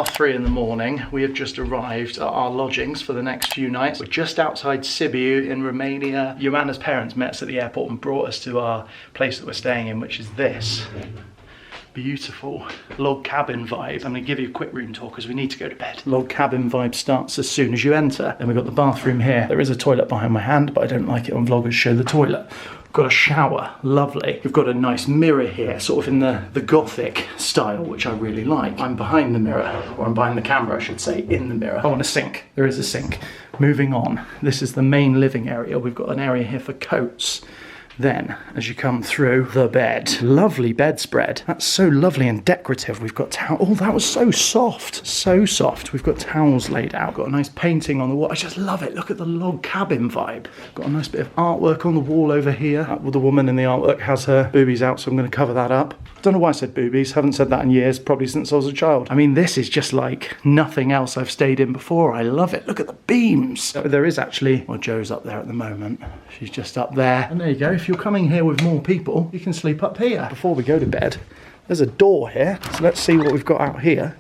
3:30 in the morning. We have just arrived at our lodgings for the next few nights. We're just outside Sibiu in Romania. Joanna's parents met us at the airport and brought us to our place that we're staying in, which is this beautiful log cabin vibe. I'm going to give you a quick room tour because we need to go to bed. Log cabin vibe starts as soon as you enter. Then we've got the bathroom here. There is a toilet behind my hand, but I don't like it when vloggers show the toilet. We've got a shower, lovely. We've got a nice mirror here, sort of in the Gothic style, which I really like. I'm behind the mirror, or I'm behind the camera, I should say, in the mirror. I want a sink. There is a sink. Moving on, this is the main living area. We've got an area here for coats. Then, as you come through the bed, lovely bedspread. That's so lovely and decorative. We've got oh, that was so soft, so soft. We've got towels laid out. Got a nice painting on the wall. I just love it. Look at the log cabin vibe. Got a nice bit of artwork on the wall over here. The woman in the artwork has her boobies out, so I'm going to cover that up. Don't know why I said boobies. Haven't said that in years, probably since I was a child. I mean, this is just like nothing else I've stayed in before. I love it. Look at the beams. There is actually, well, Joe's up there at the moment. She's just up there. And there you go. If you're coming here with more people, you can sleep up here. Before we go to bed, there's a door here. So let's see what we've got out here.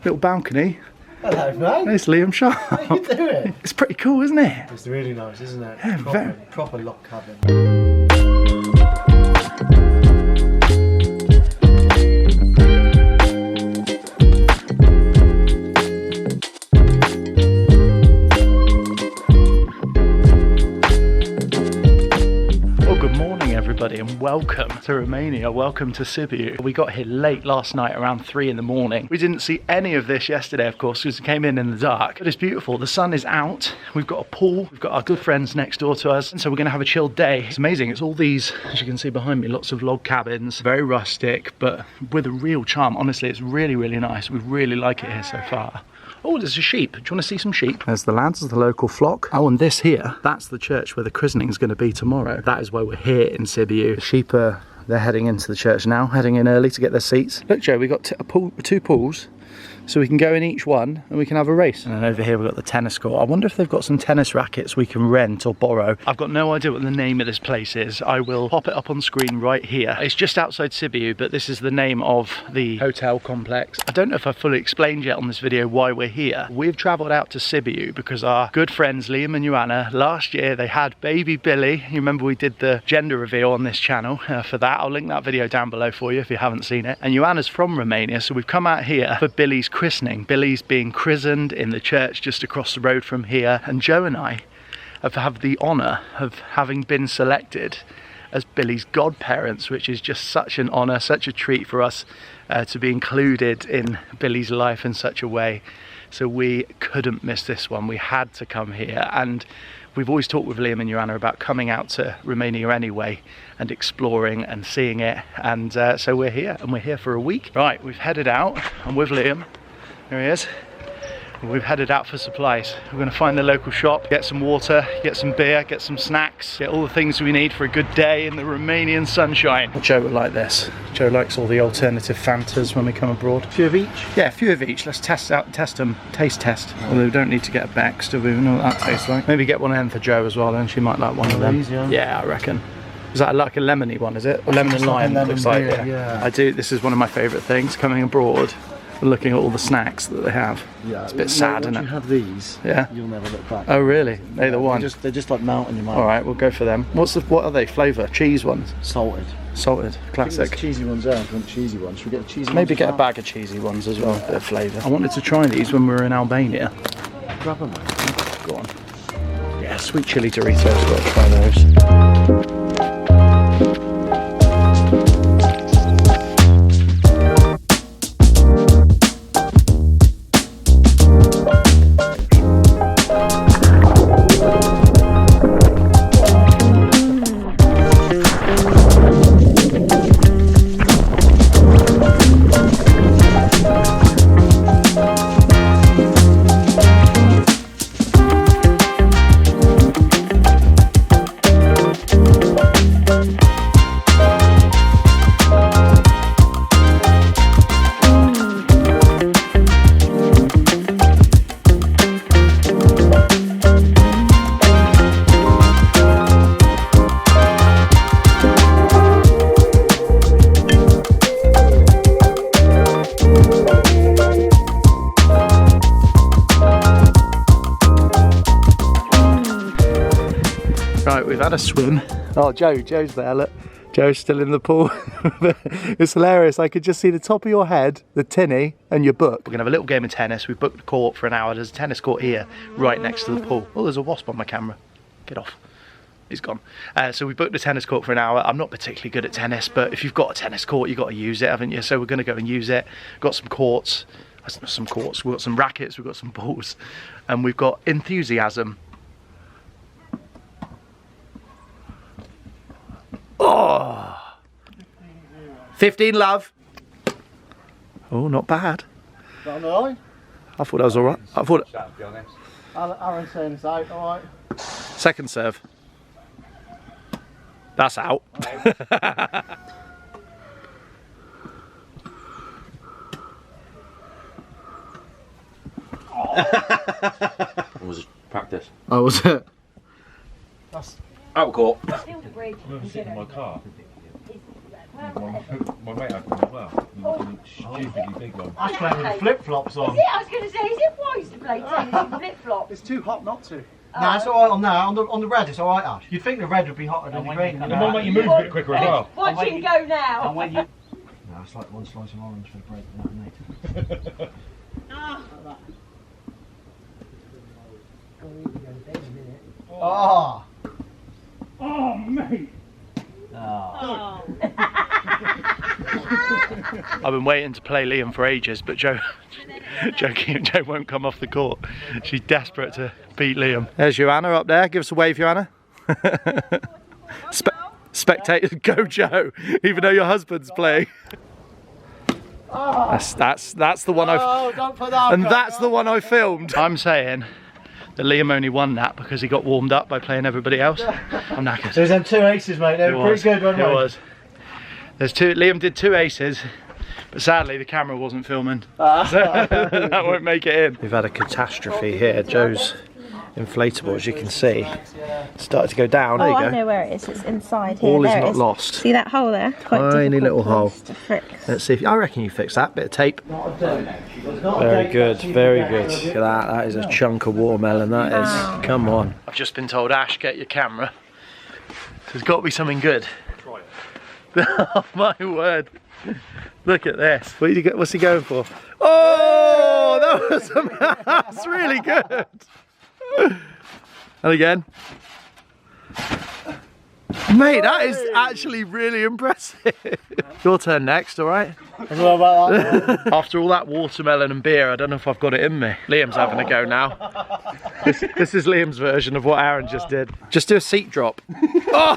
Little balcony. Hello, mate. It's Liam Sharp. How you doing? It's pretty cool, isn't it? It's really nice, isn't it? Yeah, proper lock cabin. And welcome to Romania, welcome to Sibiu. We got here late last night around 3 in the morning. We didn't see any of this yesterday, of course, because we came in the dark, but it's beautiful. The sun is out, we've got a pool, we've got our good friends next door to us, and so we're gonna have a chilled day. It's amazing. It's all these, as you can see behind me, lots of log cabins, very rustic, but with a real charm. Honestly, it's really, really nice. We really like it here so far. Oh, there's a sheep. Do you want to see some sheep? There's the lads of the local flock. Oh, and this here, that's the church where the christening is going to be tomorrow. That is why we're here in Sibiu. The sheep are, they're heading into the church now, heading in early to get their seats. Look, Joe, we've got two pools. So we can go in each one and we can have a race. And then over here we've got the tennis court. I wonder if they've got some tennis rackets we can rent or borrow. I've got no idea what the name of this place is. I will pop it up on screen right here. It's just outside Sibiu, but this is the name of the hotel complex. I don't know if I've fully explained yet on this video why we're here. We've travelled out to Sibiu because our good friends Liam and Joanna, last year they had baby Billie. You remember we did the gender reveal on this channel for that. I'll link that video down below for you if you haven't seen it. And Joanna's from Romania, so we've come out here for Billie's christening. Billie's being christened in the church just across the road from here, and Joe and I have the honour of having been selected as Billie's godparents, which is just such an honour, such a treat for us to be included in Billie's life in such a way. So we couldn't miss this one. We had to come here, and we've always talked with Liam and Joanna about coming out to Romania anyway and exploring and seeing it, and so we're here, and we're here for a week. Right, we've headed out. I'm with Liam. There he is. We've headed out for supplies. We're going to find the local shop, get some water, get some beer, get some snacks, get all the things we need for a good day in the Romanian sunshine. Joe would like this. Joe likes all the alternative Fantas when we come abroad. A few of each? Yeah, a few of each. Let's test them. Taste test. Although we don't need to get a Beck's, do we? We know what that tastes like. Maybe get one of them for Joe as well, then she might like one of them. Yeah, I reckon. Is that like a lemony one, is it? Or lemon and lime, like looks like. Yeah. I do. This is one of my favourite things, coming abroad. Looking at all the snacks that they have. Yeah, it's a bit sad, isn't it? Once you have these, yeah, you'll never look back. Oh really? They're the one. They're just like melt in your mouth. All right, we'll go for them. What are they? Flavour? Cheese ones? Salted. Salted, classic. Cheesy ones there. If you want cheesy ones, should we get the cheesy ones? Maybe get a bag of cheesy ones as well, a bit of flavour. I wanted to try these when we were in Albania. Grab them. Go on. Yeah, sweet chili Doritos. Got to try those. Right, we've had a swim. Oh, Joe's there, look. Joe's still in the pool. It's hilarious. I could just see the top of your head, the tinny, and your book. We're gonna have a little game of tennis. We've booked a court for an hour. There's a tennis court here, right next to the pool. Oh, there's a wasp on my camera. Get off. He's gone. So we booked a tennis court for an hour. I'm not particularly good at tennis, but if you've got a tennis court, you've got to use it, haven't you? So we're gonna go and use it. Got some courts. We've got some rackets, we've got some balls, and we've got enthusiasm. Oh! 15 love. Oh, not bad. Is that alright? I thought that was alright. I thought. Aaron's saying it's out, alright. Second serve. That's out. It was practice. Oh, was it? That's out court. I've never seen in my car. My mate had one as well. Stupidly big one. That's playing with the flip-flops on. Is it? I was going to say, is it wise to play tennis in flip-flops? It's too hot not to. No, it's alright on there. On the red, it's alright, Ash. You'd think the red would be hotter than the green. It might make you move a bit quicker as well. Watch him go now. No, it's like one slice of orange for the break, mate. Oh! Oh, mate! Oh. I've been waiting to play Liam for ages, but Joe won't come off the court. She's desperate to beat Liam. There's Joanna up there. Give us a wave, Joanna. Spectators, go Joe, even though your husband's playing. That's the one don't put that and that's the one I filmed. I'm saying that Liam only won that because he got warmed up by playing everybody else. I'm knackered. There's them 2 aces, mate. They were pretty good, weren't they? It was. There's two. Liam did 2 aces, but sadly the camera wasn't filming. So that won't make it in. We've had a catastrophe here. Joe's inflatable, as you can see, started to go down. There you go. I know where it is. It's inside here. All is There it not lost. See that hole there? Quite Tiny difficult little hole. place to fix. Let's see if I reckon you fix that bit of tape. Very good, very good. Look at that. That is a chunk of watermelon. That is. Come on. I've just been told, Ash, get your camera. There's got to be something good. Oh my word! Look at this. What's he going for? Oh, that's really good. And again. Mate, that is actually really impressive. Your turn next, alright? After all that watermelon and beer, I don't know if I've got it in me. Liam's having a go now. This is Liam's version of what Aaron just did. Just do a seat drop. Oh!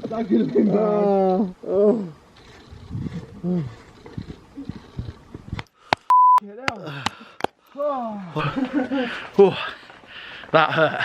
That could have been bad. Oh, that hurt.